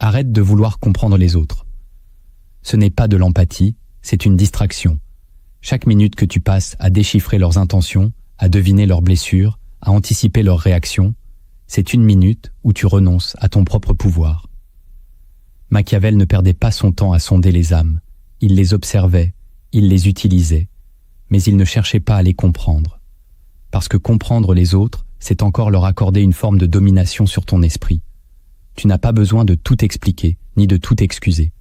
Arrête de vouloir comprendre les autres. Ce n'est pas de l'empathie, c'est une distraction. Chaque minute que tu passes à déchiffrer leurs intentions, à deviner leurs blessures, à anticiper leurs réactions, c'est une minute où tu renonces à ton propre pouvoir. Machiavel ne perdait pas son temps à sonder les âmes. Il les observait, il les utilisait, mais il ne cherchait pas à les comprendre. Parce que comprendre les autres, c'est encore leur accorder une forme de domination sur ton esprit. Tu n'as pas besoin de tout expliquer, ni de tout excuser.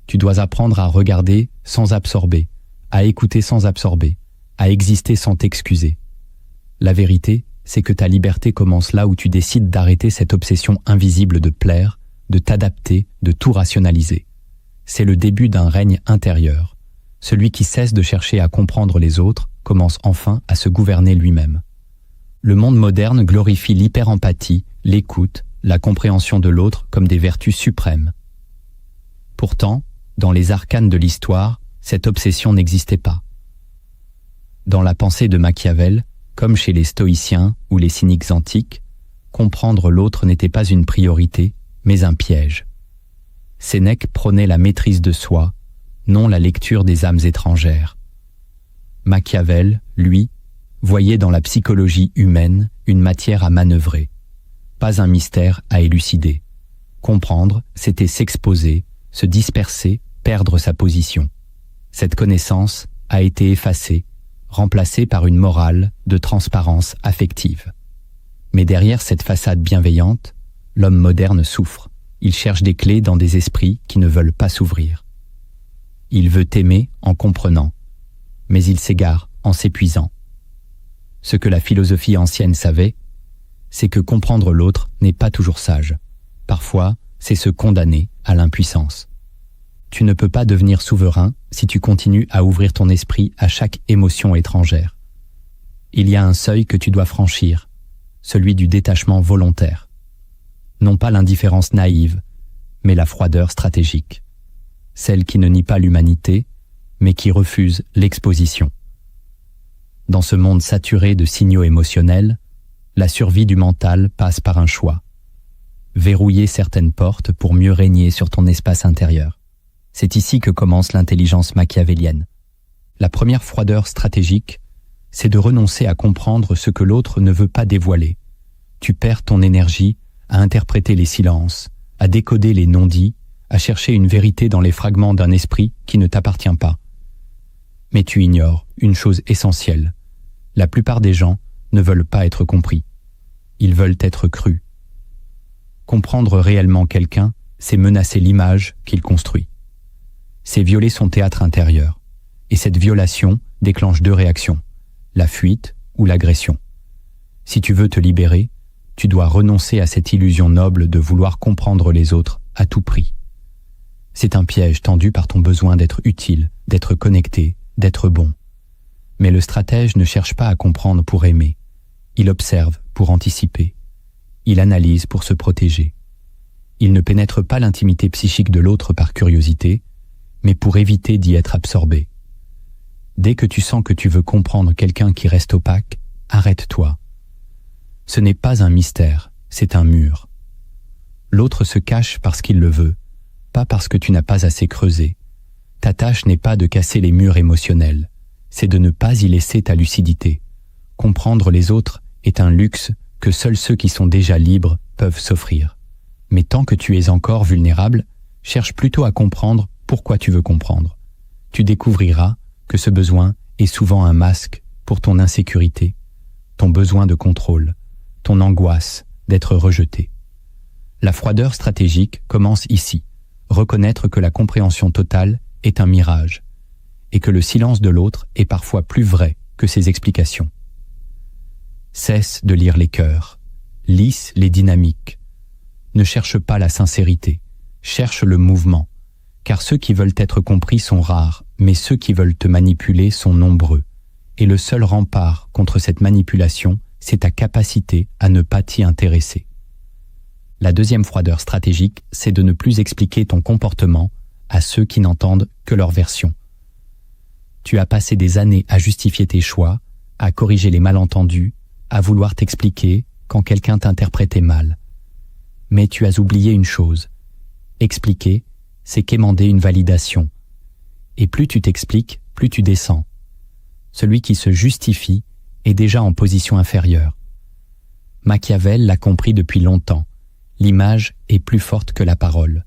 Tu dois apprendre à regarder sans absorber, à écouter sans absorber, à exister sans t'excuser. La vérité, c'est que ta liberté commence là où tu décides d'arrêter cette obsession invisible de plaire, de t'adapter, de tout rationaliser. C'est le début d'un règne intérieur. Celui qui cesse de chercher à comprendre les autres commence enfin à se gouverner lui-même. Le monde moderne glorifie l'hyper-empathie, l'écoute, la compréhension de l'autre comme des vertus suprêmes. Pourtant, dans les arcanes de l'histoire, cette obsession n'existait pas. Dans la pensée de Machiavel, comme chez les stoïciens ou les cyniques antiques, comprendre l'autre n'était pas une priorité, mais un piège. Sénèque prônait la maîtrise de soi, non la lecture des âmes étrangères. Machiavel, lui, voyait dans la psychologie humaine une matière à manœuvrer, pas un mystère à élucider. Comprendre, c'était s'exposer, se disperser, perdre sa position. Cette connaissance a été effacée, remplacée par une morale de transparence affective. Mais derrière cette façade bienveillante, l'homme moderne souffre. Il cherche des clés dans des esprits qui ne veulent pas s'ouvrir. Il veut aimer en comprenant, mais il s'égare en s'épuisant. Ce que la philosophie ancienne savait, c'est que comprendre l'autre n'est pas toujours sage. Parfois, c'est se condamner à l'impuissance. Tu ne peux pas devenir souverain si tu continues à ouvrir ton esprit à chaque émotion étrangère. Il y a un seuil que tu dois franchir, celui du détachement volontaire. Non pas l'indifférence naïve, mais la froideur stratégique. Celle qui ne nie pas l'humanité, mais qui refuse l'exposition. Dans ce monde saturé de signaux émotionnels, la survie du mental passe par un choix. Verrouiller certaines portes pour mieux régner sur ton espace intérieur. C'est ici que commence l'intelligence machiavélienne. La première froideur stratégique, c'est de renoncer à comprendre ce que l'autre ne veut pas dévoiler. Tu perds ton énergie à interpréter les silences, à décoder les non-dits, à chercher une vérité dans les fragments d'un esprit qui ne t'appartient pas. Mais tu ignores une chose essentielle. La plupart des gens ne veulent pas être compris. Ils veulent être crus. Comprendre réellement quelqu'un, c'est menacer l'image qu'il construit. C'est violer son théâtre intérieur. Et cette violation déclenche deux réactions, la fuite ou l'agression. Si tu veux te libérer, tu dois renoncer à cette illusion noble de vouloir comprendre les autres à tout prix. C'est un piège tendu par ton besoin d'être utile, d'être connecté, d'être bon. Mais le stratège ne cherche pas à comprendre pour aimer. Il observe pour anticiper. Il analyse pour se protéger. Il ne pénètre pas l'intimité psychique de l'autre par curiosité, mais pour éviter d'y être absorbé. Dès que tu sens que tu veux comprendre quelqu'un qui reste opaque, arrête-toi. Ce n'est pas un mystère, c'est un mur. L'autre se cache parce qu'il le veut, pas parce que tu n'as pas assez creusé. Ta tâche n'est pas de casser les murs émotionnels, c'est de ne pas y laisser ta lucidité. Comprendre les autres est un luxe que seuls ceux qui sont déjà libres peuvent s'offrir. Mais tant que tu es encore vulnérable, cherche plutôt à comprendre pourquoi tu veux comprendre. Tu découvriras que ce besoin est souvent un masque pour ton insécurité, ton besoin de contrôle, ton angoisse d'être rejeté. La froideur stratégique commence ici, reconnaître que la compréhension totale est un mirage, et que le silence de l'autre est parfois plus vrai que ses explications. Cesse de lire les cœurs, lisse les dynamiques. Ne cherche pas la sincérité, cherche le mouvement, car ceux qui veulent être compris sont rares, mais ceux qui veulent te manipuler sont nombreux. Et le seul rempart contre cette manipulation, c'est ta capacité à ne pas t'y intéresser. La deuxième froideur stratégique, c'est de ne plus expliquer ton comportement à ceux qui n'entendent que leur version. Tu as passé des années à justifier tes choix, à corriger les malentendus, à vouloir t'expliquer quand quelqu'un t'interprétait mal. Mais tu as oublié une chose. Expliquer, c'est quémander une validation. Et plus tu t'expliques, plus tu descends. Celui qui se justifie est déjà en position inférieure. Machiavel l'a compris depuis longtemps. L'image est plus forte que la parole.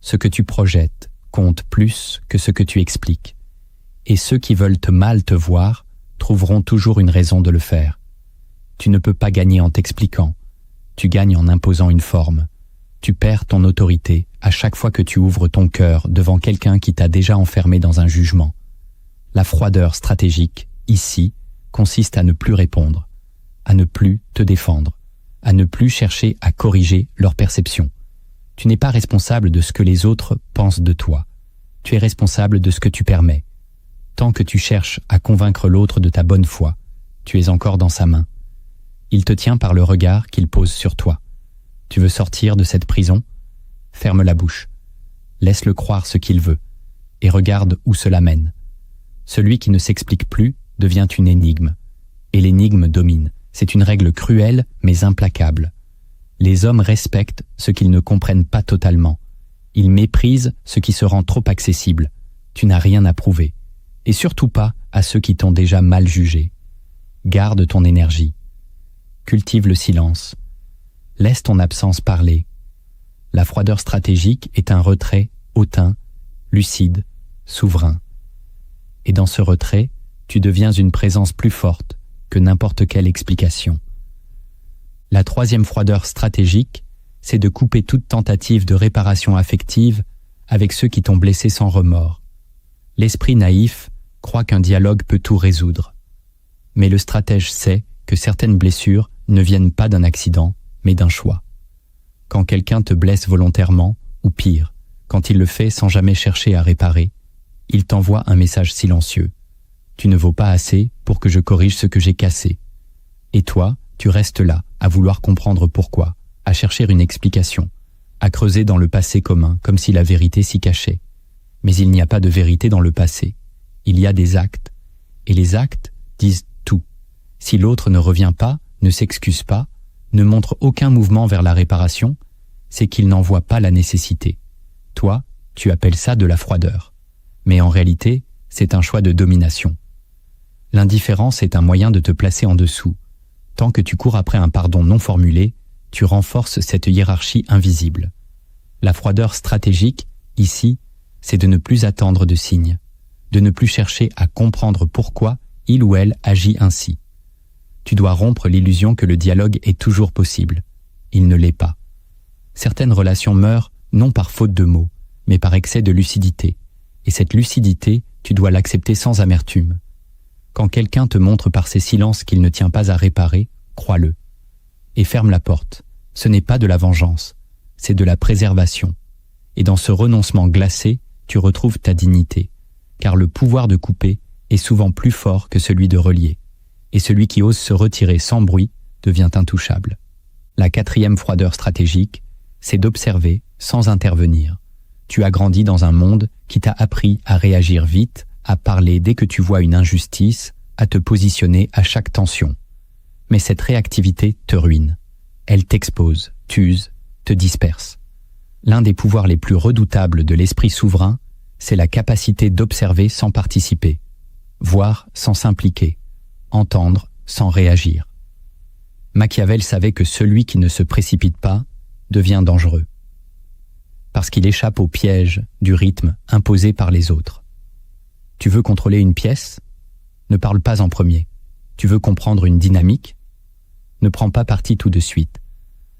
Ce que tu projettes compte plus que ce que tu expliques. Et ceux qui veulent mal te voir trouveront toujours une raison de le faire. Tu ne peux pas gagner en t'expliquant. Tu gagnes en imposant une forme. Tu perds ton autorité à chaque fois que tu ouvres ton cœur devant quelqu'un qui t'a déjà enfermé dans un jugement. La froideur stratégique, ici, consiste à ne plus répondre, à ne plus te défendre, à ne plus chercher à corriger leur perception. Tu n'es pas responsable de ce que les autres pensent de toi. Tu es responsable de ce que tu permets. Tant que tu cherches à convaincre l'autre de ta bonne foi, tu es encore dans sa main. Il te tient par le regard qu'il pose sur toi. Tu veux sortir de cette prison? Ferme la bouche. Laisse-le croire ce qu'il veut et regarde où cela mène. Celui qui ne s'explique plus devient une énigme. Et l'énigme domine. C'est une règle cruelle mais implacable. Les hommes respectent ce qu'ils ne comprennent pas totalement. Ils méprisent ce qui se rend trop accessible. Tu n'as rien à prouver. Et surtout pas à ceux qui t'ont déjà mal jugé. Garde ton énergie. Cultive le silence. Laisse ton absence parler. La froideur stratégique est un retrait hautain, lucide, souverain. Et dans ce retrait, tu deviens une présence plus forte que n'importe quelle explication. La troisième froideur stratégique, c'est de couper toute tentative de réparation affective avec ceux qui t'ont blessé sans remords. L'esprit naïf croit qu'un dialogue peut tout résoudre. Mais le stratège sait que certaines blessures ne viennent pas d'un accident, mais d'un choix. Quand quelqu'un te blesse volontairement, ou pire, quand il le fait sans jamais chercher à réparer, il t'envoie un message silencieux. Tu ne vaux pas assez pour que je corrige ce que j'ai cassé. Et toi, tu restes là, à vouloir comprendre pourquoi, à chercher une explication, à creuser dans le passé commun, comme si la vérité s'y cachait. Mais il n'y a pas de vérité dans le passé. Il y a des actes. Et les actes disent tout. Si l'autre ne revient pas, ne s'excuse pas, ne montre aucun mouvement vers la réparation, c'est qu'il n'en voit pas la nécessité. Toi, tu appelles ça de la froideur. Mais en réalité, c'est un choix de domination. L'indifférence est un moyen de te placer en dessous. Tant que tu cours après un pardon non formulé, tu renforces cette hiérarchie invisible. La froideur stratégique, ici, c'est de ne plus attendre de signes, de ne plus chercher à comprendre pourquoi il ou elle agit ainsi. Tu dois rompre l'illusion que le dialogue est toujours possible. Il ne l'est pas. Certaines relations meurent non par faute de mots, mais par excès de lucidité. Et cette lucidité, tu dois l'accepter sans amertume. Quand quelqu'un te montre par ses silences qu'il ne tient pas à réparer, crois-le. Et ferme la porte. Ce n'est pas de la vengeance, c'est de la préservation. Et dans ce renoncement glacé, tu retrouves ta dignité. Car le pouvoir de couper est souvent plus fort que celui de relier. Et celui qui ose se retirer sans bruit devient intouchable. La quatrième froideur stratégique, c'est d'observer sans intervenir. Tu as grandi dans un monde qui t'a appris à réagir vite, à parler dès que tu vois une injustice, à te positionner à chaque tension. Mais cette réactivité te ruine. Elle t'expose, t'use, te disperse. L'un des pouvoirs les plus redoutables de l'esprit souverain, c'est la capacité d'observer sans participer, voir sans s'impliquer, entendre sans réagir. Machiavel savait que celui qui ne se précipite pas devient dangereux, parce qu'il échappe au piège du rythme imposé par les autres. Tu veux contrôler une pièce? Ne parle pas en premier. Tu veux comprendre une dynamique? Ne prends pas parti tout de suite.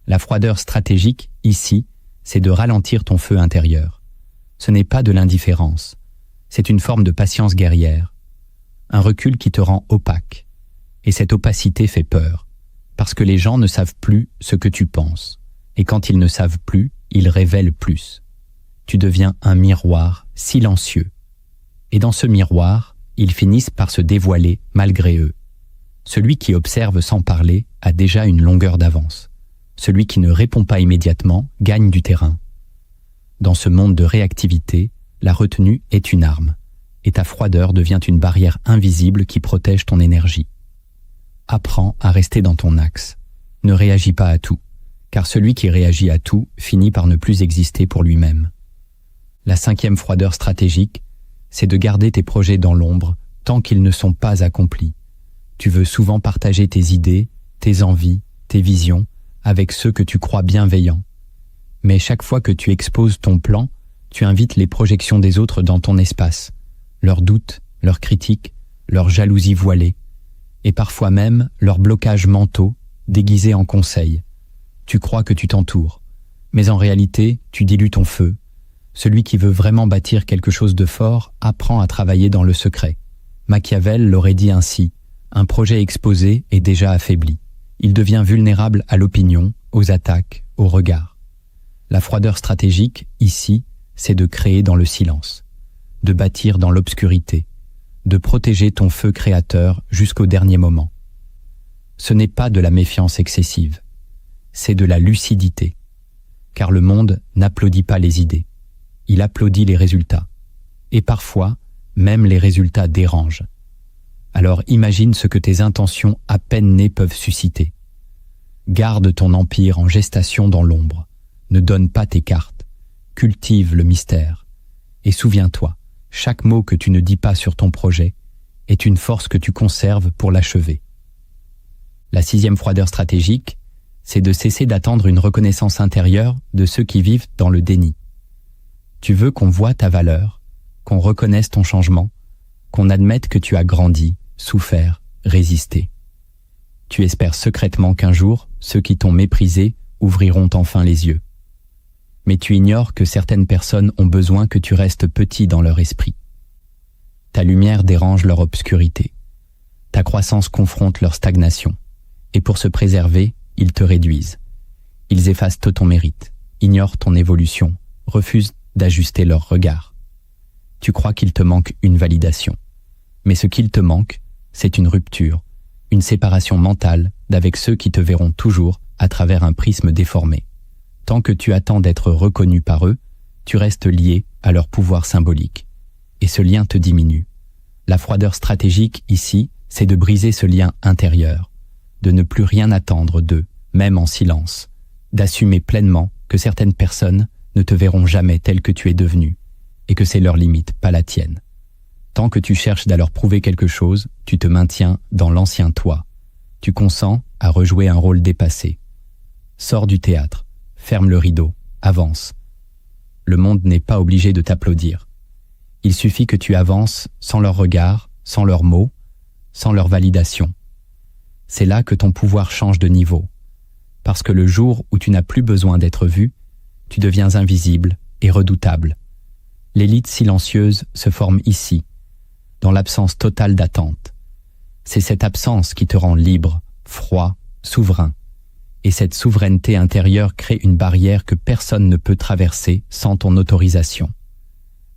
La froideur stratégique, ici, c'est de ralentir ton feu intérieur. Ce n'est pas de l'indifférence. C'est une forme de patience guerrière. Un recul qui te rend opaque. Et cette opacité fait peur, parce que les gens ne savent plus ce que tu penses. Et quand ils ne savent plus, ils révèlent plus. Tu deviens un miroir silencieux. Et dans ce miroir, ils finissent par se dévoiler malgré eux. Celui qui observe sans parler a déjà une longueur d'avance. Celui qui ne répond pas immédiatement gagne du terrain. Dans ce monde de réactivité, la retenue est une arme, et ta froideur devient une barrière invisible qui protège ton énergie. Apprends à rester dans ton axe. Ne réagis pas à tout, car celui qui réagit à tout finit par ne plus exister pour lui-même. La 5e froideur stratégique, c'est de garder tes projets dans l'ombre tant qu'ils ne sont pas accomplis. Tu veux souvent partager tes idées, tes envies, tes visions avec ceux que tu crois bienveillants. Mais chaque fois que tu exposes ton plan, tu invites les projections des autres dans ton espace, leurs doutes, leurs critiques, leurs jalousies voilées, et parfois même leurs blocages mentaux déguisés en conseils. Tu crois que tu t'entoures, mais en réalité, tu dilues ton feu. Celui qui veut vraiment bâtir quelque chose de fort apprend à travailler dans le secret. Machiavel l'aurait dit ainsi, un projet exposé est déjà affaibli. Il devient vulnérable à l'opinion, aux attaques, aux regards. La froideur stratégique, ici, c'est de créer dans le silence, de bâtir dans l'obscurité, de protéger ton feu créateur jusqu'au dernier moment. Ce n'est pas de la méfiance excessive, c'est de la lucidité, car le monde n'applaudit pas les idées, il applaudit les résultats, et parfois, même les résultats dérangent. Alors imagine ce que tes intentions à peine nées peuvent susciter. Garde ton empire en gestation dans l'ombre, ne donne pas tes cartes, cultive le mystère, et souviens-toi, chaque mot que tu ne dis pas sur ton projet est une force que tu conserves pour l'achever. La 6e froideur stratégique, c'est de cesser d'attendre une reconnaissance intérieure de ceux qui vivent dans le déni. Tu veux qu'on voie ta valeur, qu'on reconnaisse ton changement, qu'on admette que tu as grandi, souffert, résisté. Tu espères secrètement qu'un jour, ceux qui t'ont méprisé ouvriront enfin les yeux. Mais tu ignores que certaines personnes ont besoin que tu restes petit dans leur esprit. Ta lumière dérange leur obscurité. Ta croissance confronte leur stagnation. Et pour se préserver, ils te réduisent. Ils effacent ton mérite, ignorent ton évolution, refusent d'ajuster leur regard. Tu crois qu'il te manque une validation. Mais ce qu'il te manque, c'est une rupture, une séparation mentale d'avec ceux qui te verront toujours à travers un prisme déformé. Tant que tu attends d'être reconnu par eux, tu restes lié à leur pouvoir symbolique. Et ce lien te diminue. La froideur stratégique, ici, c'est de briser ce lien intérieur, de ne plus rien attendre d'eux, même en silence, d'assumer pleinement que certaines personnes ne te verront jamais tel que tu es devenu, et que c'est leur limite, pas la tienne. Tant que tu cherches à leur prouver quelque chose, tu te maintiens dans l'ancien toi. Tu consens à rejouer un rôle dépassé. Sors du théâtre, ferme le rideau, avance. Le monde n'est pas obligé de t'applaudir. Il suffit que tu avances sans leur regard, sans leurs mots, sans leur validation. C'est là que ton pouvoir change de niveau. Parce que le jour où tu n'as plus besoin d'être vu, tu deviens invisible et redoutable. L'élite silencieuse se forme ici, dans l'absence totale d'attente. C'est cette absence qui te rend libre, froid, souverain. Et cette souveraineté intérieure crée une barrière que personne ne peut traverser sans ton autorisation.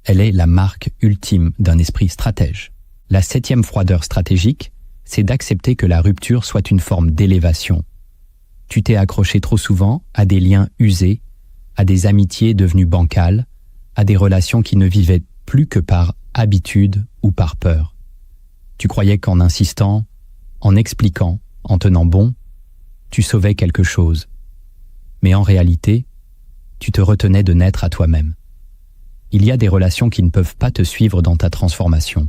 Elle est la marque ultime d'un esprit stratège. La 7e froideur stratégique, c'est d'accepter que la rupture soit une forme d'élévation. Tu t'es accroché trop souvent à des liens usés, à des amitiés devenues bancales, à des relations qui ne vivaient plus que par habitude ou par peur. Tu croyais qu'en insistant, en expliquant, en tenant bon, tu sauvais quelque chose. Mais en réalité, tu te retenais de naître à toi-même. Il y a des relations qui ne peuvent pas te suivre dans ta transformation.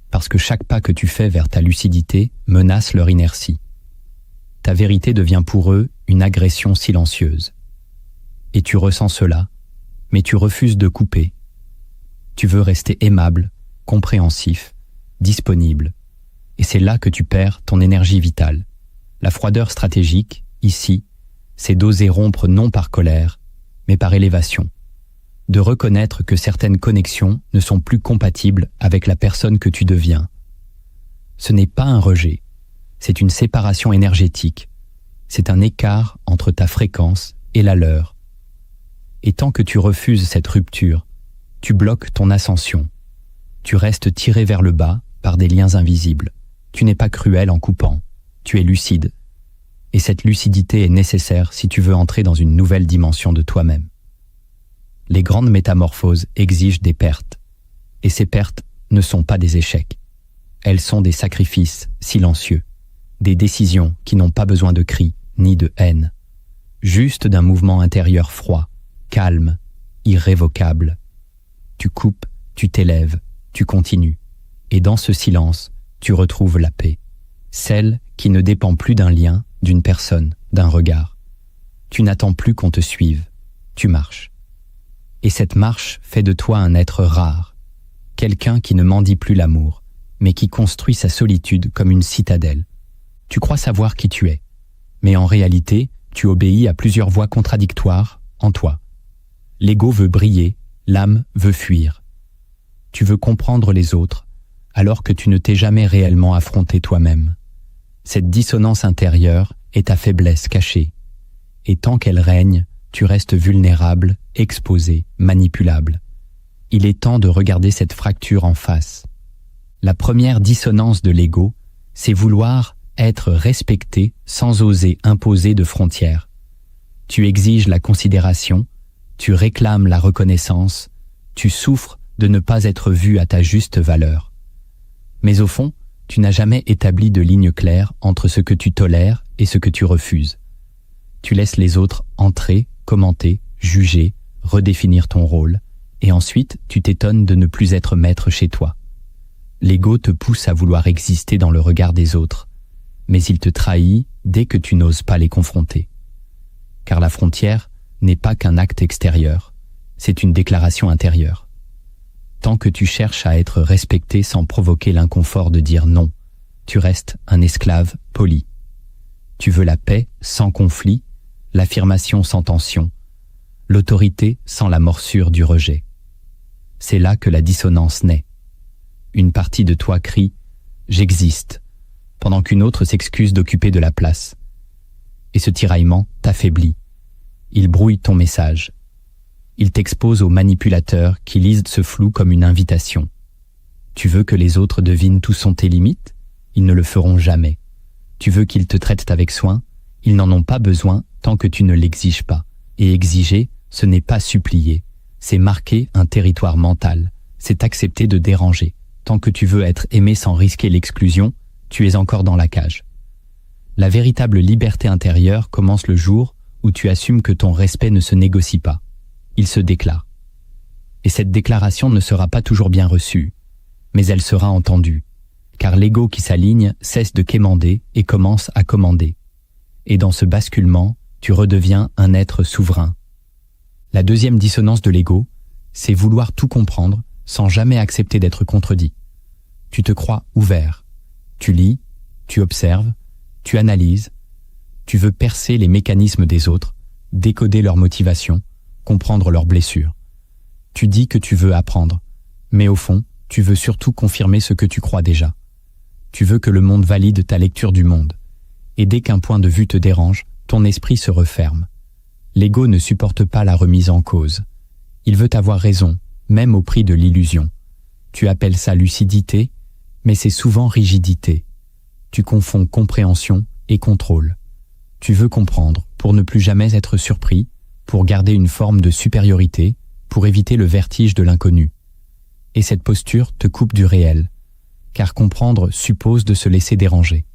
Parce que chaque pas que tu fais vers ta lucidité menace leur inertie. Ta vérité devient pour eux une agression silencieuse. Et tu ressens cela, mais tu refuses de couper. Tu veux rester aimable, compréhensif, disponible. Et c'est là que tu perds ton énergie vitale. La froideur stratégique, ici, c'est d'oser rompre non par colère, mais par élévation. De reconnaître que certaines connexions ne sont plus compatibles avec la personne que tu deviens. Ce n'est pas un rejet, c'est une séparation énergétique. C'est un écart entre ta fréquence et la leur. Et tant que tu refuses cette rupture, tu bloques ton ascension. Tu restes tiré vers le bas par des liens invisibles. Tu n'es pas cruel en coupant, tu es lucide. Et cette lucidité est nécessaire si tu veux entrer dans une nouvelle dimension de toi-même. Les grandes métamorphoses exigent des pertes. Et ces pertes ne sont pas des échecs. Elles sont des sacrifices silencieux, des décisions qui n'ont pas besoin de cris ni de haine. juste d'un mouvement intérieur froid, calme, irrévocable. Tu coupes, tu t'élèves, tu continues. Et dans ce silence, tu retrouves la paix. Celle qui ne dépend plus d'un lien, d'une personne, d'un regard. Tu n'attends plus qu'on te suive, tu marches. Et cette marche fait de toi un être rare, quelqu'un qui ne mendie plus l'amour, mais qui construit sa solitude comme une citadelle. Tu crois savoir qui tu es, mais en réalité, tu obéis à plusieurs voix contradictoires en toi. L'ego veut briller, l'âme veut fuir. Tu veux comprendre les autres, alors que tu ne t'es jamais réellement affronté toi-même. Cette dissonance intérieure est ta faiblesse cachée. Et tant qu'elle règne, tu restes vulnérable, exposé, manipulable. Il est temps de regarder cette fracture en face. La première dissonance de l'ego, c'est vouloir être respecté sans oser imposer de frontières. Tu exiges la considération, tu réclames la reconnaissance, tu souffres de ne pas être vu à ta juste valeur. Mais au fond, tu n'as jamais établi de ligne claire entre ce que tu tolères et ce que tu refuses. Tu laisses les autres entrer, commenter, juger, redéfinir ton rôle, et ensuite tu t'étonnes de ne plus être maître chez toi. L'ego te pousse à vouloir exister dans le regard des autres, mais il te trahit dès que tu n'oses pas les confronter. Car la frontière n'est pas qu'un acte extérieur, c'est une déclaration intérieure. Tant que tu cherches à être respecté sans provoquer l'inconfort de dire non, tu restes un esclave poli. Tu veux la paix sans conflit, l'affirmation sans tension, l'autorité sans la morsure du rejet. C'est là que la dissonance naît. Une partie de toi crie « j'existe », pendant qu'une autre s'excuse d'occuper de la place. Et ce tiraillement t'affaiblit. Il brouille ton message. Il t'expose aux manipulateurs qui lisent ce flou comme une invitation. Tu veux que les autres devinent où sont tes limites? Ils ne le feront jamais. Tu veux qu'ils te traitent avec soin? Ils n'en ont pas besoin tant que tu ne l'exiges pas. Et exiger, ce n'est pas supplier. C'est marquer un territoire mental. C'est accepter de déranger. Tant que tu veux être aimé sans risquer l'exclusion, tu es encore dans la cage. La véritable liberté intérieure commence le jour où tu assumes que ton respect ne se négocie pas. Il se déclare. Et cette déclaration ne sera pas toujours bien reçue, mais elle sera entendue, car l'ego qui s'aligne cesse de quémander et commence à commander. Et dans ce basculement, tu redeviens un être souverain. La deuxième dissonance de l'ego, c'est vouloir tout comprendre sans jamais accepter d'être contredit. Tu te crois ouvert. Tu lis, tu observes, tu analyses, tu veux percer les mécanismes des autres, décoder leurs motivations, comprendre leurs blessures. Tu dis que tu veux apprendre, mais au fond, tu veux surtout confirmer ce que tu crois déjà. Tu veux que le monde valide ta lecture du monde. Et dès qu'un point de vue te dérange, ton esprit se referme. L'ego ne supporte pas la remise en cause. Il veut avoir raison, même au prix de l'illusion. Tu appelles ça lucidité, mais c'est souvent rigidité. Tu confonds compréhension et contrôle. Tu veux comprendre pour ne plus jamais être surpris, pour garder une forme de supériorité, pour éviter le vertige de l'inconnu. Et cette posture te coupe du réel, car comprendre suppose de se laisser déranger.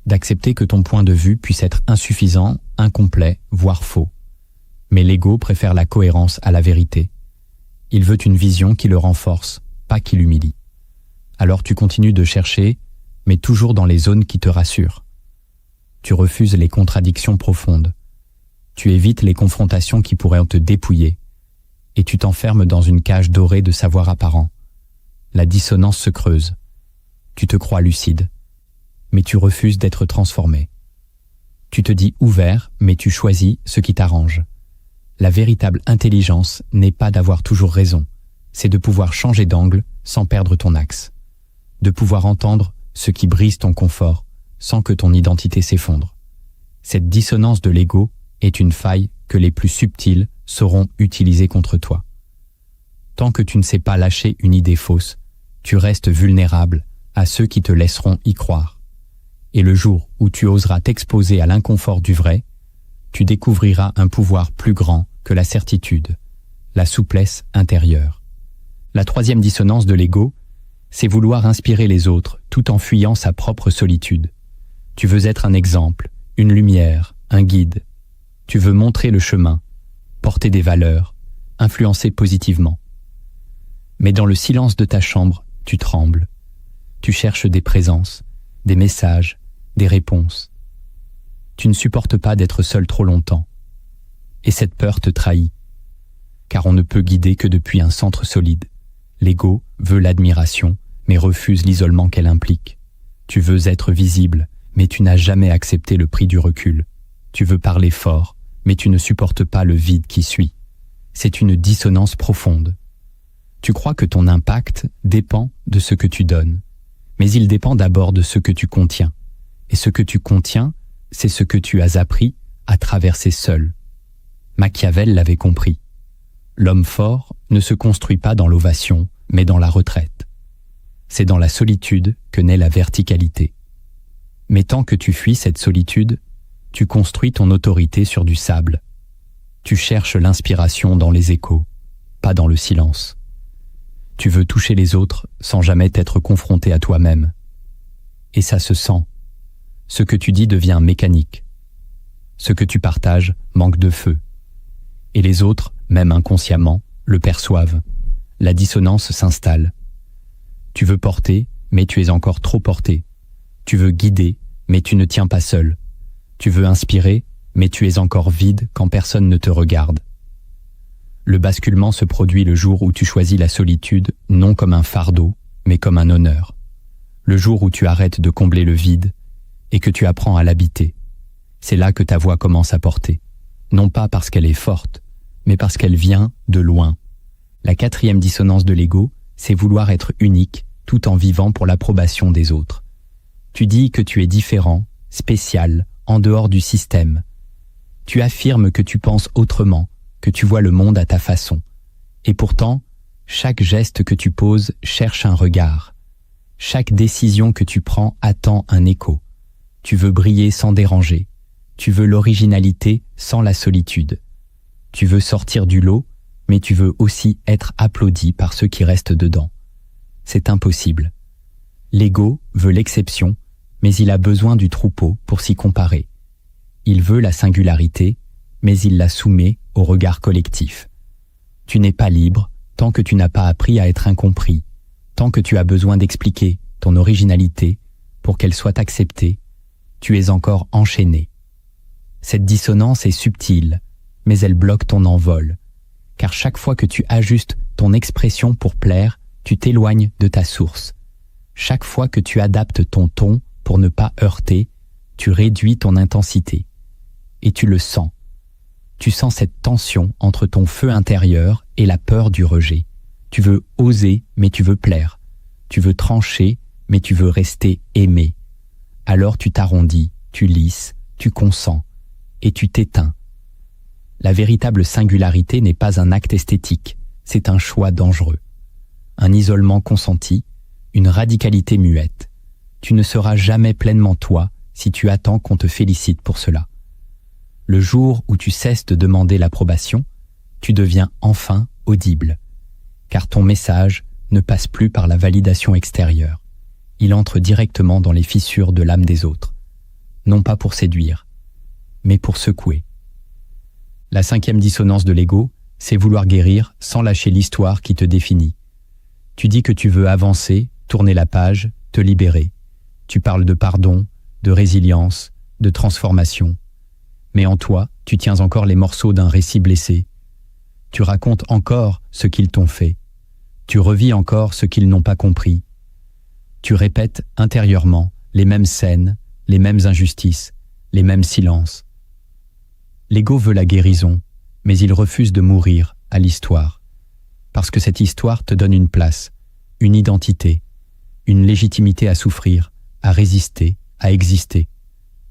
D'accepter que ton point de vue puisse être insuffisant, incomplet, voire faux. Mais l'ego préfère la cohérence à la vérité. Il veut une vision qui le renforce, pas qui l'humilie. Alors tu continues de chercher, mais toujours dans les zones qui te rassurent. Tu refuses les contradictions profondes. Tu évites les confrontations qui pourraient te dépouiller. Et tu t'enfermes dans une cage dorée de savoir apparent. La dissonance se creuse. Tu te crois lucide, mais tu refuses d'être transformé. Tu te dis ouvert, mais tu choisis ce qui t'arrange. La véritable intelligence n'est pas d'avoir toujours raison, c'est de pouvoir changer d'angle sans perdre ton axe. De pouvoir entendre ce qui brise ton confort sans que ton identité s'effondre. Cette dissonance de l'ego est une faille que les plus subtils sauront utiliser contre toi. Tant que tu ne sais pas lâcher une idée fausse, tu restes vulnérable à ceux qui te laisseront y croire. Et le jour où tu oseras t'exposer à l'inconfort du vrai, tu découvriras un pouvoir plus grand que la certitude, la souplesse intérieure. La troisième dissonance de l'ego, c'est vouloir inspirer les autres tout en fuyant sa propre solitude. Tu veux être un exemple, une lumière, un guide. Tu veux montrer le chemin, porter des valeurs, influencer positivement. Mais dans le silence de ta chambre, tu trembles. Tu cherches des présences, des messages, des réponses. Tu ne supportes pas d'être seul trop longtemps. Et cette peur te trahit. Car on ne peut guider que depuis un centre solide. L'ego veut l'admiration, mais refuse l'isolement qu'elle implique. Tu veux être visible, mais tu n'as jamais accepté le prix du recul. Tu veux parler fort, mais tu ne supportes pas le vide qui suit. C'est une dissonance profonde. Tu crois que ton impact dépend de ce que tu donnes, mais il dépend d'abord de ce que tu contiens. Et ce que tu contiens, c'est ce que tu as appris à traverser seul. Machiavel l'avait compris. L'homme fort ne se construit pas dans l'ovation, mais dans la retraite. C'est dans la solitude que naît la verticalité. Mais tant que tu fuis cette solitude, tu construis ton autorité sur du sable. Tu cherches l'inspiration dans les échos, pas dans le silence. Tu veux toucher les autres sans jamais t'être confronté à toi-même. Et ça se sent. Ce que tu dis devient mécanique. Ce que tu partages manque de feu. Et les autres, même inconsciemment, le perçoivent. La dissonance s'installe. Tu veux porter, mais tu es encore trop porté. Tu veux guider, mais tu ne tiens pas seul. Tu veux inspirer, mais tu es encore vide quand personne ne te regarde. Le basculement se produit le jour où tu choisis la solitude non comme un fardeau, mais comme un honneur. Le jour où tu arrêtes de combler le vide et que tu apprends à l'habiter. C'est là que ta voix commence à porter. Non pas parce qu'elle est forte, mais parce qu'elle vient de loin. La 4e dissonance de l'ego, c'est vouloir être unique tout en vivant pour l'approbation des autres. Tu dis que tu es différent, spécial, en dehors du système. Tu affirmes que tu penses autrement, que tu vois le monde à ta façon. Et pourtant, chaque geste que tu poses cherche un regard. Chaque décision que tu prends attend un écho. Tu veux briller sans déranger. Tu veux l'originalité sans la solitude. Tu veux sortir du lot, mais tu veux aussi être applaudi par ceux qui restent dedans. C'est impossible. L'ego veut l'exception, mais il a besoin du troupeau pour s'y comparer. Il veut la singularité, mais il la soumet au regard collectif. Tu n'es pas libre tant que tu n'as pas appris à être incompris, tant que tu as besoin d'expliquer ton originalité pour qu'elle soit acceptée, tu es encore enchaîné. Cette dissonance est subtile, mais elle bloque ton envol, car chaque fois que tu ajustes ton expression pour plaire, tu t'éloignes de ta source. Chaque fois que tu adaptes ton ton pour ne pas heurter, tu réduis ton intensité. Et tu le sens. Tu sens cette tension entre ton feu intérieur et la peur du rejet. Tu veux oser, mais tu veux plaire. Tu veux trancher, mais tu veux rester aimé. Alors tu t'arrondis, tu lisses, tu consens, et tu t'éteins. La véritable singularité n'est pas un acte esthétique, c'est un choix dangereux. Un isolement consenti, une radicalité muette. Tu ne seras jamais pleinement toi si tu attends qu'on te félicite pour cela. Le jour où tu cesses de demander l'approbation, tu deviens enfin audible, car ton message ne passe plus par la validation extérieure. Il entre directement dans les fissures de l'âme des autres, non pas pour séduire, mais pour secouer. La 5e dissonance de l'ego, c'est vouloir guérir sans lâcher l'histoire qui te définit. Tu dis que tu veux avancer, tourner la page, te libérer. Tu parles de pardon, de résilience, de transformation. Mais en toi, tu tiens encore les morceaux d'un récit blessé. Tu racontes encore ce qu'ils t'ont fait. Tu revis encore ce qu'ils n'ont pas compris. Tu répètes intérieurement les mêmes scènes, les mêmes injustices, les mêmes silences. L'ego veut la guérison, mais il refuse de mourir à l'histoire. Parce que cette histoire te donne une place, une identité, une légitimité à souffrir, à résister, à exister.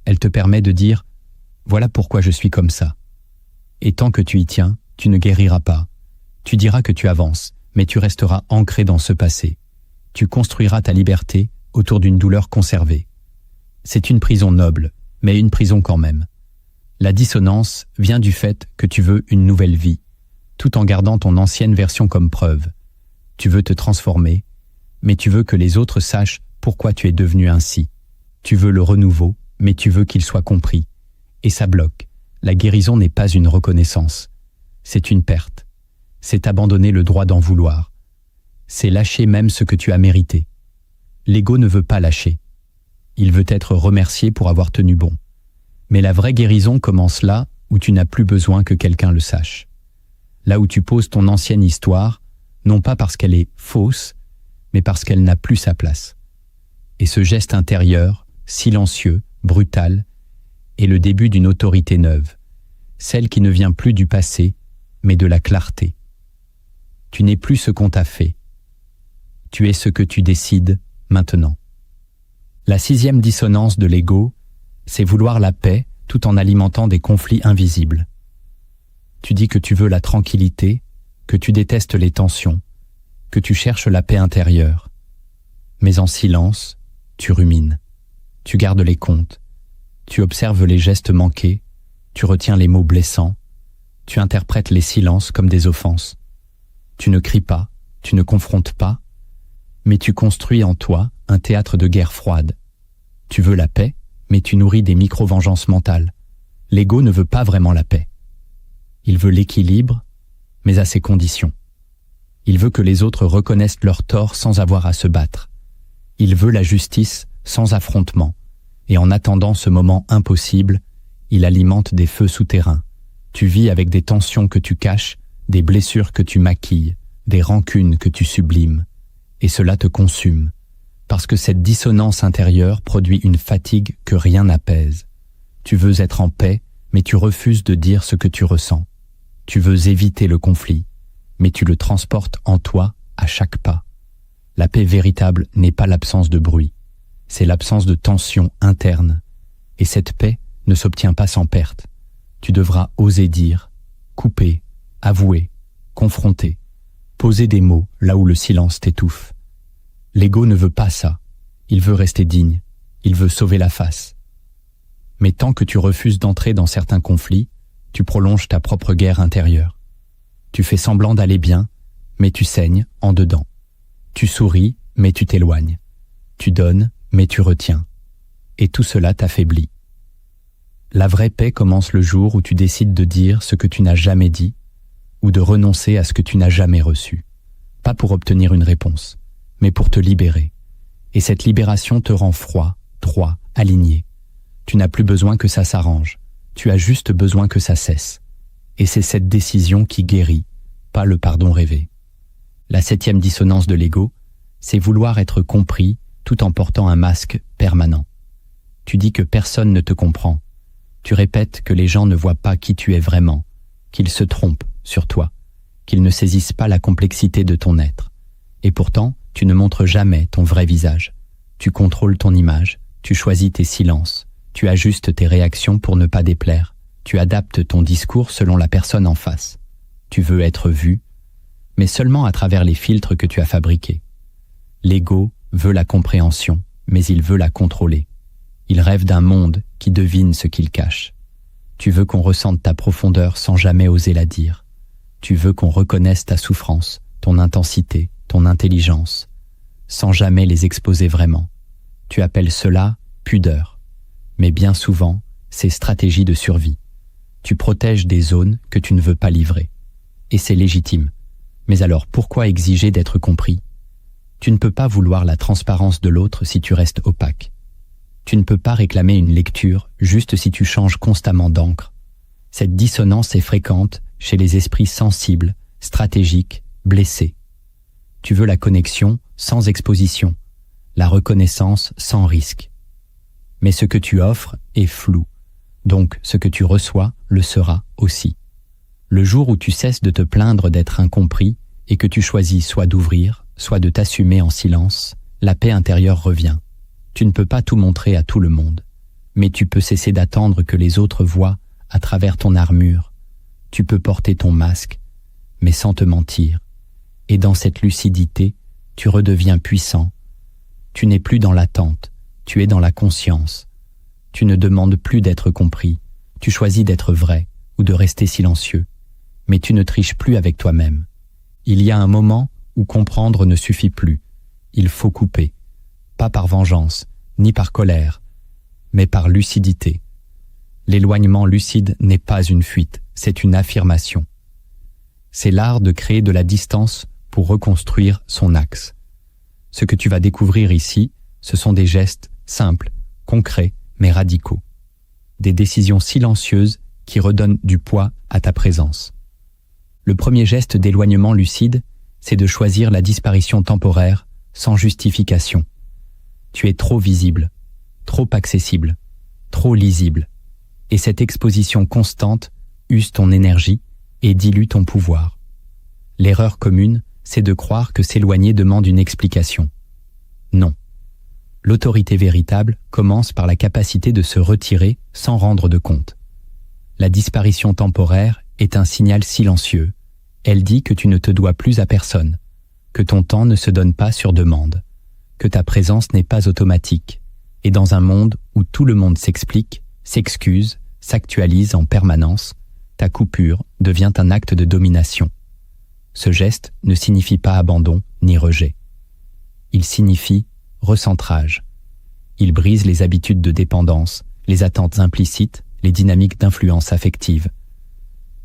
Elle te permet de dire « Voilà pourquoi je suis comme ça ». Et tant que tu y tiens, tu ne guériras pas. Tu diras que tu avances, mais tu resteras ancré dans ce passé. Tu construiras ta liberté autour d'une douleur conservée. C'est une prison noble, mais une prison quand même. La dissonance vient du fait que tu veux une nouvelle vie, tout en gardant ton ancienne version comme preuve. Tu veux te transformer, mais tu veux que les autres sachent pourquoi tu es devenu ainsi. Tu veux le renouveau, mais tu veux qu'il soit compris. Et ça bloque. La guérison n'est pas une reconnaissance, c'est une perte. C'est abandonner le droit d'en vouloir. C'est lâcher même ce que tu as mérité. L'ego ne veut pas lâcher. Il veut être remercié pour avoir tenu bon. Mais la vraie guérison commence là où tu n'as plus besoin que quelqu'un le sache. Là où tu poses ton ancienne histoire, non pas parce qu'elle est fausse, mais parce qu'elle n'a plus sa place. Et ce geste intérieur, silencieux, brutal, est le début d'une autorité neuve, celle qui ne vient plus du passé, mais de la clarté. Tu n'es plus ce qu'on t'a fait. Tu es ce que tu décides maintenant. La 6e dissonance de l'ego, c'est vouloir la paix tout en alimentant des conflits invisibles. Tu dis que tu veux la tranquillité, que tu détestes les tensions, que tu cherches la paix intérieure. Mais en silence, tu rumines, tu gardes les comptes, tu observes les gestes manqués, tu retiens les mots blessants, tu interprètes les silences comme des offenses. Tu ne cries pas, tu ne confrontes pas, mais tu construis en toi un théâtre de guerre froide. Tu veux la paix, mais tu nourris des micro-vengeances mentales. L'ego ne veut pas vraiment la paix. Il veut l'équilibre, mais à ses conditions. Il veut que les autres reconnaissent leur tort sans avoir à se battre. Il veut la justice sans affrontement. Et en attendant ce moment impossible, il alimente des feux souterrains. Tu vis avec des tensions que tu caches, des blessures que tu maquilles, des rancunes que tu sublimes. Et cela te consume, parce que cette dissonance intérieure produit une fatigue que rien n'apaise. Tu veux être en paix, mais tu refuses de dire ce que tu ressens. Tu veux éviter le conflit, mais tu le transportes en toi à chaque pas. La paix véritable n'est pas l'absence de bruit, c'est l'absence de tension interne. Et cette paix ne s'obtient pas sans perte. Tu devras oser dire, couper, avouer, confronter, poser des mots là où le silence t'étouffe. L'ego ne veut pas ça. Il veut rester digne. Il veut sauver la face. Mais tant que tu refuses d'entrer dans certains conflits, tu prolonges ta propre guerre intérieure. Tu fais semblant d'aller bien, mais tu saignes en dedans. Tu souris, mais tu t'éloignes. Tu donnes, mais tu retiens. Et tout cela t'affaiblit. La vraie paix commence le jour où tu décides de dire ce que tu n'as jamais dit, ou de renoncer à ce que tu n'as jamais reçu. Pas pour obtenir une réponse, mais pour te libérer. Et cette libération te rend froid, droit, aligné. Tu n'as plus besoin que ça s'arrange. Tu as juste besoin que ça cesse. Et c'est cette décision qui guérit, pas le pardon rêvé. La 7e dissonance de l'ego, c'est vouloir être compris tout en portant un masque permanent. Tu dis que personne ne te comprend. Tu répètes que les gens ne voient pas qui tu es vraiment, qu'ils se trompent sur toi, qu'ils ne saisissent pas la complexité de ton être. Et pourtant, tu ne montres jamais ton vrai visage. Tu contrôles ton image, tu choisis tes silences, tu ajustes tes réactions pour ne pas déplaire, tu adaptes ton discours selon la personne en face. Tu veux être vu, mais seulement à travers les filtres que tu as fabriqués. L'ego veut la compréhension, mais il veut la contrôler. Il rêve d'un monde qui devine ce qu'il cache. Tu veux qu'on ressente ta profondeur sans jamais oser la dire. Tu veux qu'on reconnaisse ta souffrance, ton intensité, ton intelligence, sans jamais les exposer vraiment. Tu appelles cela pudeur. Mais bien souvent, c'est stratégie de survie. Tu protèges des zones que tu ne veux pas livrer. Et c'est légitime. Mais alors pourquoi exiger d'être compris ? Tu ne peux pas vouloir la transparence de l'autre si tu restes opaque. Tu ne peux pas réclamer une lecture juste si tu changes constamment d'encre. Cette dissonance est fréquente chez les esprits sensibles, stratégiques, blessés. Tu veux la connexion sans exposition, la reconnaissance sans risque. Mais ce que tu offres est flou, donc ce que tu reçois le sera aussi. Le jour où tu cesses de te plaindre d'être incompris et que tu choisis soit d'ouvrir, soit de t'assumer en silence, la paix intérieure revient. Tu ne peux pas tout montrer à tout le monde, mais tu peux cesser d'attendre que les autres voient à travers ton armure. Tu peux porter ton masque, mais sans te mentir. Et dans cette lucidité, tu redeviens puissant. Tu n'es plus dans l'attente, tu es dans la conscience. Tu ne demandes plus d'être compris, tu choisis d'être vrai ou de rester silencieux. Mais tu ne triches plus avec toi-même. Il y a un moment où comprendre ne suffit plus. Il faut couper. Pas par vengeance, ni par colère, mais par lucidité. L'éloignement lucide n'est pas une fuite, c'est une affirmation. C'est l'art de créer de la distance pour reconstruire son axe. Ce que tu vas découvrir ici, ce sont des gestes simples, concrets, mais radicaux. Des décisions silencieuses qui redonnent du poids à ta présence. Le premier geste d'éloignement lucide, c'est de choisir la disparition temporaire sans justification. Tu es trop visible, trop accessible, trop lisible. Et cette exposition constante use ton énergie et dilue ton pouvoir. L'erreur commune, c'est de croire que s'éloigner demande une explication. Non. L'autorité véritable commence par la capacité de se retirer sans rendre de compte. La disparition temporaire est un signal silencieux. Elle dit que tu ne te dois plus à personne, que ton temps ne se donne pas sur demande, que ta présence n'est pas automatique, et dans un monde où tout le monde s'explique, s'excuse, s'actualise en permanence, ta coupure devient un acte de domination. Ce geste ne signifie pas abandon ni rejet. Il signifie recentrage. Il brise les habitudes de dépendance, les attentes implicites, les dynamiques d'influence affective.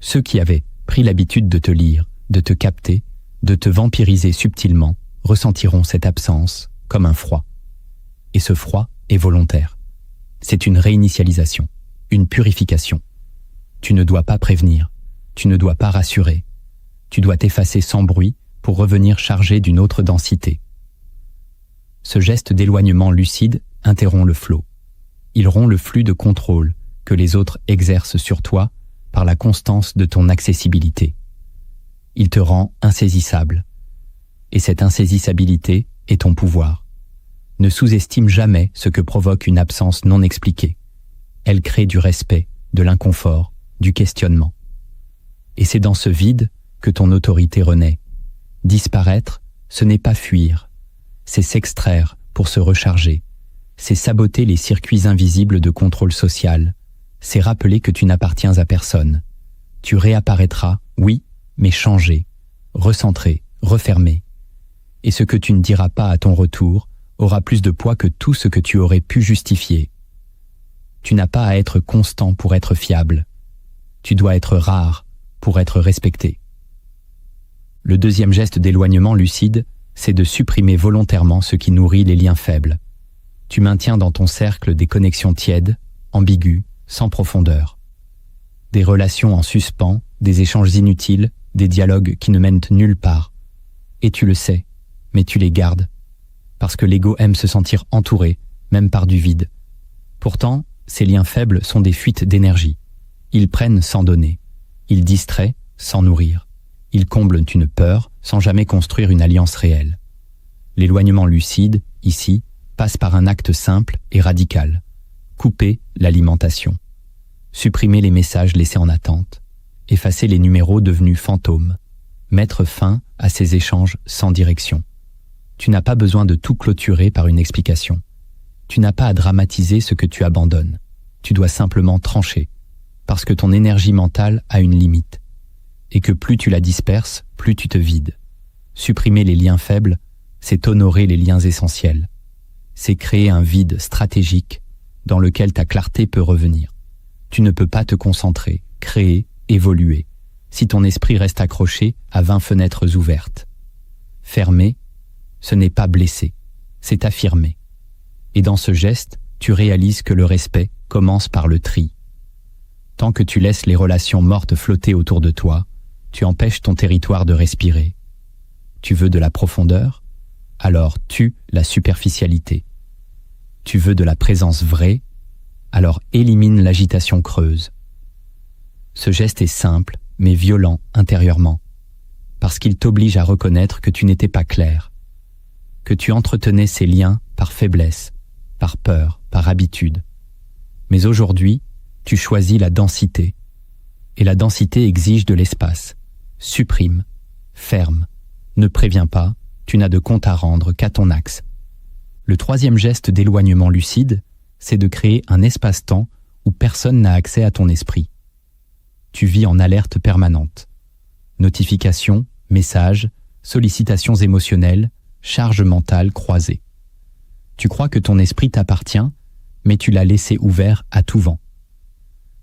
Ceux qui avaient pris l'habitude de te lire, de te capter, de te vampiriser subtilement, ressentiront cette absence comme un froid. Et ce froid est volontaire. C'est une réinitialisation, une purification. Tu ne dois pas prévenir, tu ne dois pas rassurer. Tu dois t'effacer sans bruit pour revenir chargé d'une autre densité. Ce geste d'éloignement lucide interrompt le flot. Il rompt le flux de contrôle que les autres exercent sur toi par la constance de ton accessibilité. Il te rend insaisissable. Et cette insaisissabilité est ton pouvoir. Ne sous-estime jamais ce que provoque une absence non expliquée. Elle crée du respect, de l'inconfort, du questionnement. Et c'est dans ce vide que ton autorité renaît. Disparaître, ce n'est pas fuir. C'est s'extraire pour se recharger. C'est saboter les circuits invisibles de contrôle social. C'est rappeler que tu n'appartiens à personne. Tu réapparaîtras, oui, mais changé, recentré, refermé. Et ce que tu ne diras pas à ton retour aura plus de poids que tout ce que tu aurais pu justifier. Tu n'as pas à être constant pour être fiable. Tu dois être rare pour être respecté. Le deuxième geste d'éloignement lucide, c'est de supprimer volontairement ce qui nourrit les liens faibles. Tu maintiens dans ton cercle des connexions tièdes, ambiguës, sans profondeur. Des relations en suspens, des échanges inutiles, des dialogues qui ne mènent nulle part. Et tu le sais, mais tu les gardes. Parce que l'ego aime se sentir entouré, même par du vide. Pourtant, ces liens faibles sont des fuites d'énergie. Ils prennent sans donner. Ils distraient sans nourrir. Ils comblent une peur sans jamais construire une alliance réelle. L'éloignement lucide, ici, passe par un acte simple et radical. Couper l'alimentation. Supprimer les messages laissés en attente. Effacer les numéros devenus fantômes. Mettre fin à ces échanges sans direction. Tu n'as pas besoin de tout clôturer par une explication. Tu n'as pas à dramatiser ce que tu abandonnes. Tu dois simplement trancher. Parce que ton énergie mentale a une limite. Et que plus tu la disperses, plus tu te vides. Supprimer les liens faibles, c'est honorer les liens essentiels. C'est créer un vide stratégique dans lequel ta clarté peut revenir. Tu ne peux pas te concentrer, créer, évoluer, si ton esprit reste accroché à 20 fenêtres ouvertes. Fermer, ce n'est pas blesser, c'est affirmer. Et dans ce geste, tu réalises que le respect commence par le tri. Tant que tu laisses les relations mortes flotter autour de toi, tu empêches ton territoire de respirer. Tu veux de la profondeur? Alors tue la superficialité. Tu veux de la présence vraie? Alors élimine l'agitation creuse. Ce geste est simple, mais violent intérieurement, parce qu'il t'oblige à reconnaître que tu n'étais pas clair, que tu entretenais ces liens par faiblesse, par peur, par habitude. Mais aujourd'hui, tu choisis la densité, et la densité exige de l'espace. Supprime, ferme, ne préviens pas, tu n'as de compte à rendre qu'à ton axe. Le troisième geste d'éloignement lucide, c'est de créer un espace-temps où personne n'a accès à ton esprit. Tu vis en alerte permanente. Notifications, messages, sollicitations émotionnelles, charges mentales croisées. Tu crois que ton esprit t'appartient, mais tu l'as laissé ouvert à tout vent.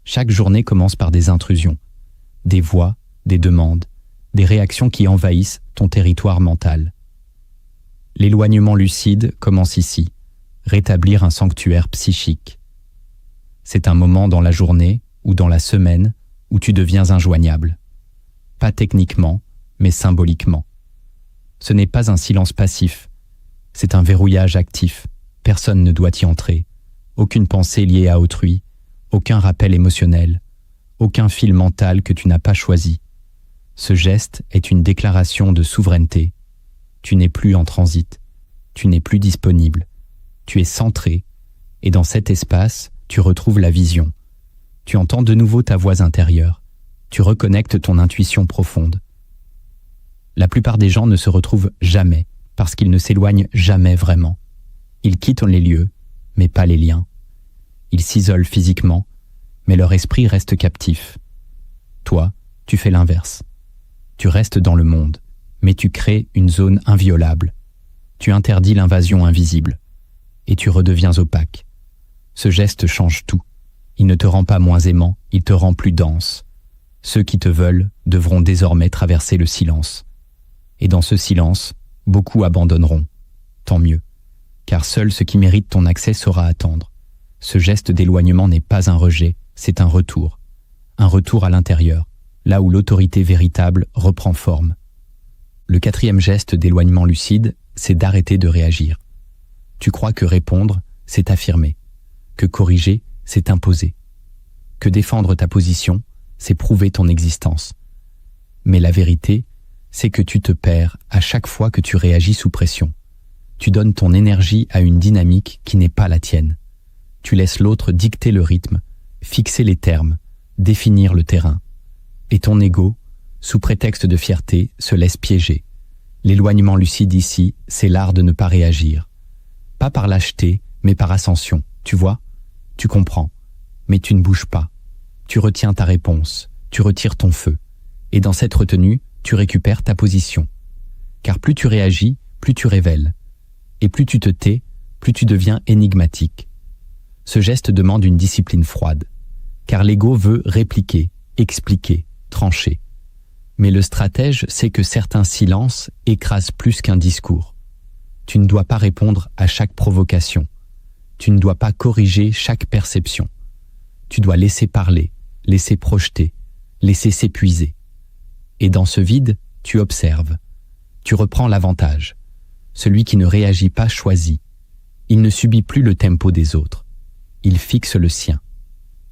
Chaque journée commence par des intrusions, des voix, des demandes, des réactions qui envahissent ton territoire mental. L'éloignement lucide commence ici, rétablir un sanctuaire psychique. C'est un moment dans la journée ou dans la semaine où tu deviens injoignable. Pas techniquement, mais symboliquement. Ce n'est pas un silence passif, c'est un verrouillage actif. Personne ne doit y entrer. Aucune pensée liée à autrui, aucun rappel émotionnel, aucun fil mental que tu n'as pas choisi. Ce geste est une déclaration de souveraineté. Tu n'es plus en transit, tu n'es plus disponible, tu es centré, et dans cet espace, tu retrouves la vision. Tu entends de nouveau ta voix intérieure, tu reconnectes ton intuition profonde. La plupart des gens ne se retrouvent jamais, parce qu'ils ne s'éloignent jamais vraiment. Ils quittent les lieux, mais pas les liens. Ils s'isolent physiquement, mais leur esprit reste captif. Toi, tu fais l'inverse. Tu restes dans le monde, mais tu crées une zone inviolable. Tu interdis l'invasion invisible, et tu redeviens opaque. Ce geste change tout. Il ne te rend pas moins aimant, il te rend plus dense. Ceux qui te veulent devront désormais traverser le silence. Et dans ce silence, beaucoup abandonneront. Tant mieux, car seul ce qui mérite ton accès saura attendre. Ce geste d'éloignement n'est pas un rejet, c'est un retour à l'intérieur, là où l'autorité véritable reprend forme. Le 4e geste d'éloignement lucide, c'est d'arrêter de réagir. Tu crois que répondre, c'est affirmer, que corriger, c'est imposer, que défendre ta position, c'est prouver ton existence. Mais la vérité, c'est que tu te perds à chaque fois que tu réagis sous pression. Tu donnes ton énergie à une dynamique qui n'est pas la tienne. Tu laisses l'autre dicter le rythme, fixer les termes, définir le terrain. Et ton ego, sous prétexte de fierté, se laisse piéger. L'éloignement lucide ici, c'est l'art de ne pas réagir. Pas par lâcheté, mais par ascension. Tu vois? Tu comprends. Mais tu ne bouges pas. Tu retiens ta réponse. Tu retires ton feu. Et dans cette retenue, tu récupères ta position. Car plus tu réagis, plus tu révèles. Et plus tu te tais, plus tu deviens énigmatique. Ce geste demande une discipline froide. Car l'ego veut répliquer, expliquer, trancher. Mais le stratège sait que certains silences écrasent plus qu'un discours. Tu ne dois pas répondre à chaque provocation. Tu ne dois pas corriger chaque perception. Tu dois laisser parler, laisser projeter, laisser s'épuiser. Et dans ce vide, tu observes. Tu reprends l'avantage. Celui qui ne réagit pas choisit. Il ne subit plus le tempo des autres. Il fixe le sien.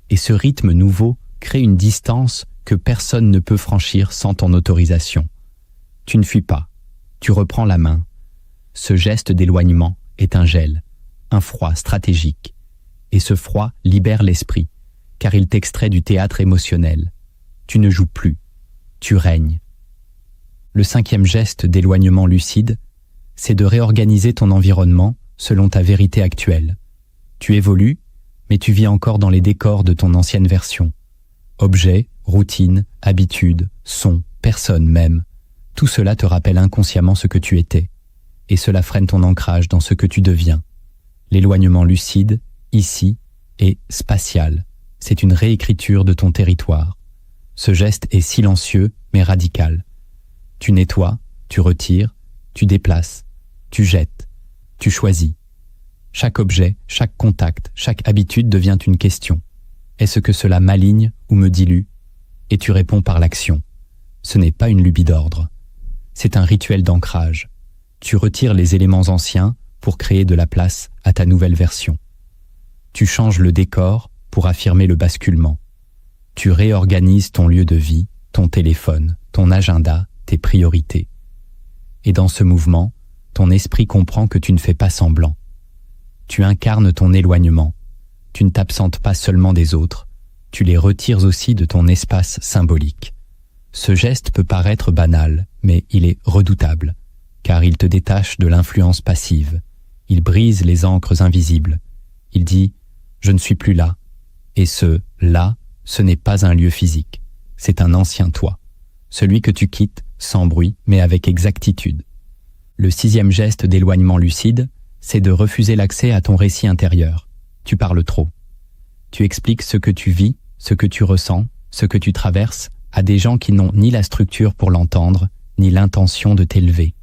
Et ce rythme nouveau crée une distance que personne ne peut franchir sans ton autorisation. Tu ne fuis pas. Tu reprends la main. Ce geste d'éloignement est un gel, un froid stratégique. Et ce froid libère l'esprit, car il t'extrait du théâtre émotionnel. Tu ne joues plus. Tu règnes. Le 5e geste d'éloignement lucide, c'est de réorganiser ton environnement selon ta vérité actuelle. Tu évolues, mais tu vis encore dans les décors de ton ancienne version. Objets, routines, habitudes, sons, personnes même, tout cela te rappelle inconsciemment ce que tu étais, et cela freine ton ancrage dans ce que tu deviens. L'éloignement lucide, ici, est spatial. C'est une réécriture de ton territoire. Ce geste est silencieux, mais radical. Tu nettoies, tu retires, tu déplaces, tu jettes, tu choisis. Chaque objet, chaque contact, chaque habitude devient une question. Est-ce que cela m'aligne ou me dilue? Et tu réponds par l'action. Ce n'est pas une lubie d'ordre. C'est un rituel d'ancrage. Tu retires les éléments anciens pour créer de la place à ta nouvelle version. Tu changes le décor pour affirmer le basculement. Tu réorganises ton lieu de vie, ton téléphone, ton agenda, tes priorités. Et dans ce mouvement, ton esprit comprend que tu ne fais pas semblant. Tu incarnes ton éloignement. Tu ne t'absentes pas seulement des autres, tu les retires aussi de ton espace symbolique. Ce geste peut paraître banal, mais il est redoutable, car il te détache de l'influence passive. Il brise les ancres invisibles. Il dit « Je ne suis plus là ». Et ce « là », ce n'est pas un lieu physique. C'est un ancien toi. Celui que tu quittes sans bruit, mais avec exactitude. Le 6e geste d'éloignement lucide, c'est de refuser l'accès à ton récit intérieur. Tu parles trop. Tu expliques ce que tu vis, Ce que tu ressens, ce que tu traverses, à des gens qui n'ont ni la structure pour l'entendre, ni l'intention de t'élever.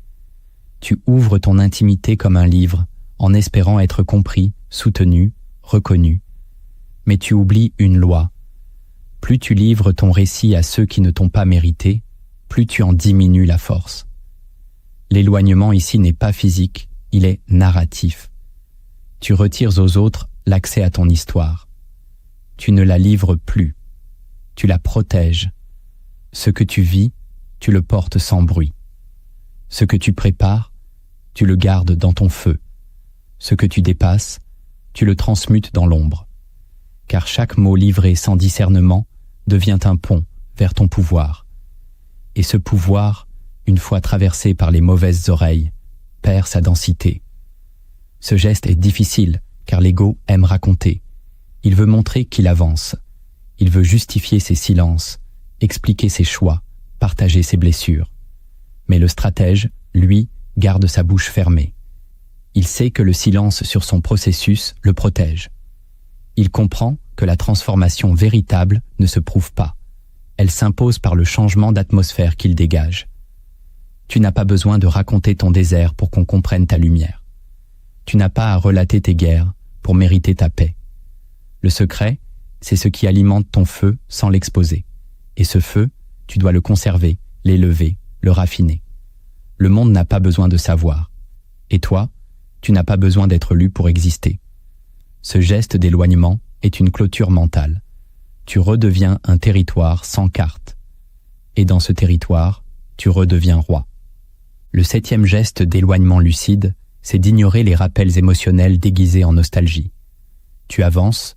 Tu ouvres ton intimité comme un livre, en espérant être compris, soutenu, reconnu. Mais tu oublies une loi. Plus tu livres ton récit à ceux qui ne t'ont pas mérité, plus tu en diminues la force. L'éloignement ici n'est pas physique, il est narratif. Tu retires aux autres l'accès à ton histoire. Tu ne la livres plus. Tu la protèges. Ce que tu vis, tu le portes sans bruit. Ce que tu prépares, tu le gardes dans ton feu. Ce que tu dépasses, tu le transmutes dans l'ombre. Car chaque mot livré sans discernement devient un pont vers ton pouvoir. Et ce pouvoir, une fois traversé par les mauvaises oreilles, perd sa densité. Ce geste est difficile, car l'ego aime raconter. Il veut montrer qu'il avance. Il veut justifier ses silences, expliquer ses choix, partager ses blessures. Mais le stratège, lui, garde sa bouche fermée. Il sait que le silence sur son processus le protège. Il comprend que la transformation véritable ne se prouve pas. Elle s'impose par le changement d'atmosphère qu'il dégage. Tu n'as pas besoin de raconter ton désert pour qu'on comprenne ta lumière. Tu n'as pas à relater tes guerres pour mériter ta paix. Le secret, c'est ce qui alimente ton feu sans l'exposer. Et ce feu, tu dois le conserver, l'élever, le raffiner. Le monde n'a pas besoin de savoir. Et toi, tu n'as pas besoin d'être lu pour exister. Ce geste d'éloignement est une clôture mentale. Tu redeviens un territoire sans carte. Et dans ce territoire, tu redeviens roi. Le 7e geste d'éloignement lucide, c'est d'ignorer les rappels émotionnels déguisés en nostalgie. Tu avances,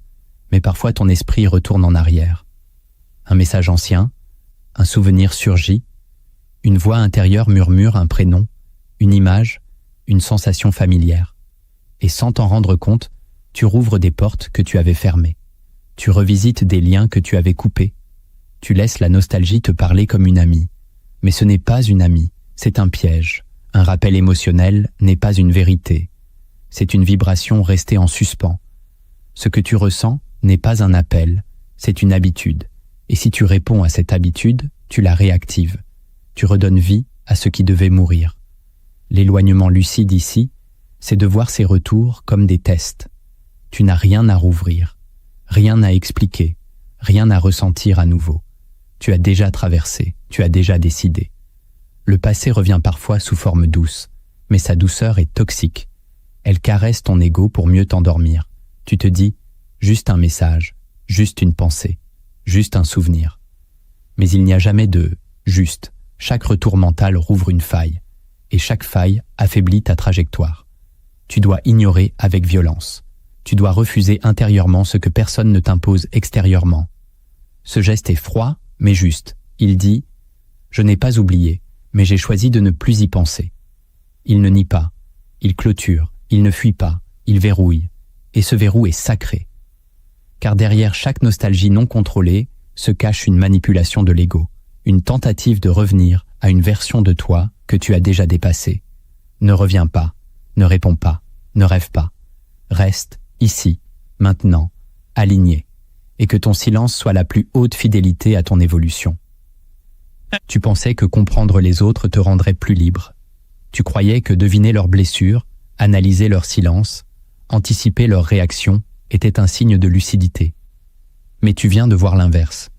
mais parfois ton esprit retourne en arrière. Un message ancien, un souvenir surgit, une voix intérieure murmure un prénom, une image, une sensation familière. Et sans t'en rendre compte, tu rouvres des portes que tu avais fermées. Tu revisites des liens que tu avais coupés. Tu laisses la nostalgie te parler comme une amie. Mais ce n'est pas une amie, c'est un piège. Un rappel émotionnel n'est pas une vérité. C'est une vibration restée en suspens. Ce que tu ressens n'est pas un appel, c'est une habitude. Et si tu réponds à cette habitude, tu la réactives. Tu redonnes vie à ce qui devait mourir. L'éloignement lucide ici, c'est de voir ces retours comme des tests. Tu n'as rien à rouvrir, rien à expliquer, rien à ressentir à nouveau. Tu as déjà traversé, tu as déjà décidé. Le passé revient parfois sous forme douce, mais sa douceur est toxique. Elle caresse ton ego pour mieux t'endormir. Tu te dis, juste un message, juste une pensée, juste un souvenir. Mais il n'y a jamais de « juste ». Chaque retour mental rouvre une faille, et chaque faille affaiblit ta trajectoire. Tu dois ignorer avec violence. Tu dois refuser intérieurement ce que personne ne t'impose extérieurement. Ce geste est froid, mais juste. Il dit « Je n'ai pas oublié, mais j'ai choisi de ne plus y penser ». Il ne nie pas, il clôture, il ne fuit pas, il verrouille. Et ce verrou est sacré. Car derrière chaque nostalgie non contrôlée se cache une manipulation de l'ego, une tentative de revenir à une version de toi que tu as déjà dépassée. Ne reviens pas, ne réponds pas, ne rêve pas. Reste ici, maintenant, aligné, et que ton silence soit la plus haute fidélité à ton évolution. Tu pensais que comprendre les autres te rendrait plus libre. Tu croyais que deviner leurs blessures, analyser leur silence, anticiper leurs réactions était un signe de lucidité. Mais tu viens de voir l'inverse.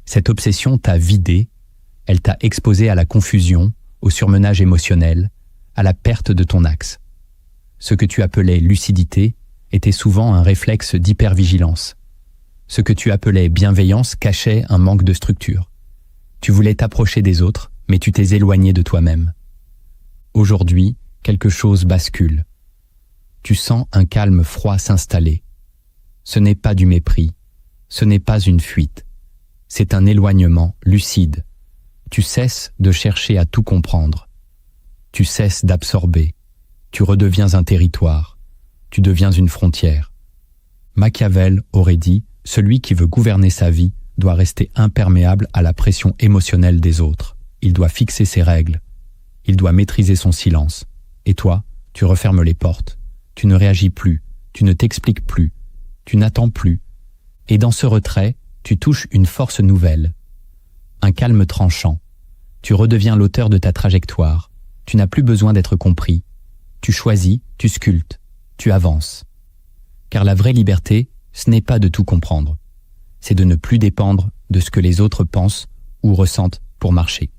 Cette obsession t'a vidé, elle t'a exposé à la confusion, au surmenage émotionnel, à la perte de ton axe. Ce que tu appelais lucidité était souvent un réflexe d'hypervigilance. Ce que tu appelais bienveillance cachait un manque de structure. Tu voulais t'approcher des autres, mais tu t'es éloigné de toi-même. Aujourd'hui, quelque chose bascule. Tu sens un calme froid s'installer. Ce n'est pas du mépris, ce n'est pas une fuite. C'est un éloignement lucide. Tu cesses de chercher à tout comprendre. Tu cesses d'absorber. Tu redeviens un territoire. Tu deviens une frontière. Machiavel aurait dit « Celui qui veut gouverner sa vie doit rester imperméable à la pression émotionnelle des autres. Il doit fixer ses règles. Il doit maîtriser son silence. Et toi, tu refermes les portes. Tu ne réagis plus. Tu ne t'expliques plus. Tu n'attends plus. Et dans ce retrait, tu touches une force nouvelle, un calme tranchant. Tu redeviens l'auteur de ta trajectoire. Tu n'as plus besoin d'être compris. Tu choisis, tu sculptes, tu avances. Car la vraie liberté, ce n'est pas de tout comprendre. C'est de ne plus dépendre de ce que les autres pensent ou ressentent pour marcher.